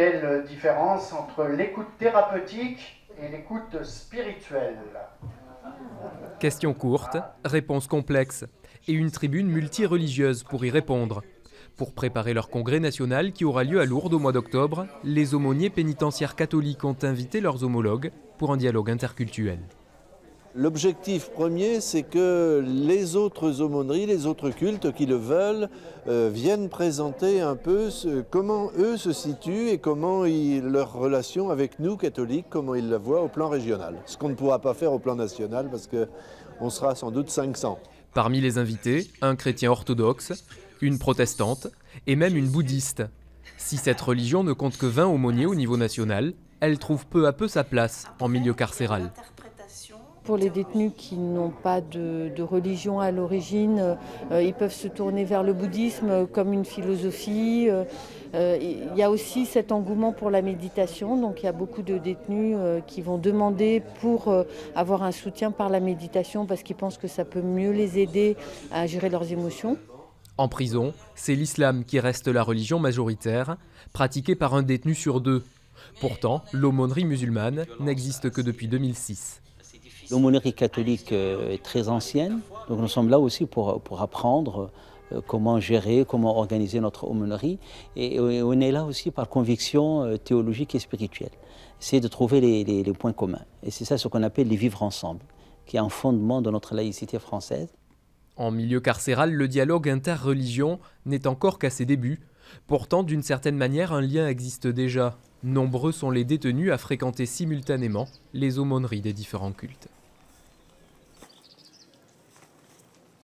Quelle différence entre l'écoute thérapeutique et l'écoute spirituelle? Question courte, réponse complexe et une tribune multireligieuse pour y répondre. Pour préparer leur congrès national qui aura lieu à Lourdes au mois d'octobre, les aumôniers pénitentiaires catholiques ont invité leurs homologues pour un dialogue interculturel. L'objectif premier, c'est que les autres aumôneries, les autres cultes qui le veulent, viennent présenter un peu comment eux se situent et comment leur relation avec nous, catholiques, comment ils la voient au plan régional. Ce qu'on ne pourra pas faire au plan national parce qu'on sera sans doute 500. Parmi les invités, un chrétien orthodoxe, une protestante et même une bouddhiste. Si cette religion ne compte que 20 aumôniers au niveau national, elle trouve peu à peu sa place en milieu carcéral. Pour les détenus qui n'ont pas de religion à l'origine, ils peuvent se tourner vers le bouddhisme comme une philosophie. Il y a aussi cet engouement pour la méditation, donc il y a beaucoup de détenus qui vont demander pour avoir un soutien par la méditation parce qu'ils pensent que ça peut mieux les aider à gérer leurs émotions. En prison, c'est l'islam qui reste la religion majoritaire, pratiquée par un détenu sur 2. Pourtant, l'aumônerie musulmane n'existe que depuis 2006. L'aumônerie catholique est très ancienne, donc nous sommes là aussi pour apprendre comment gérer, comment organiser notre aumônerie. Et on est là aussi par conviction théologique et spirituelle. C'est de trouver les points communs. Et c'est ça ce qu'on appelle les vivre ensemble, qui est un fondement de notre laïcité française. En milieu carcéral, le dialogue interreligion n'est encore qu'à ses débuts. Pourtant, d'une certaine manière, un lien existe déjà. Nombreux sont les détenus à fréquenter simultanément les aumôneries des différents cultes.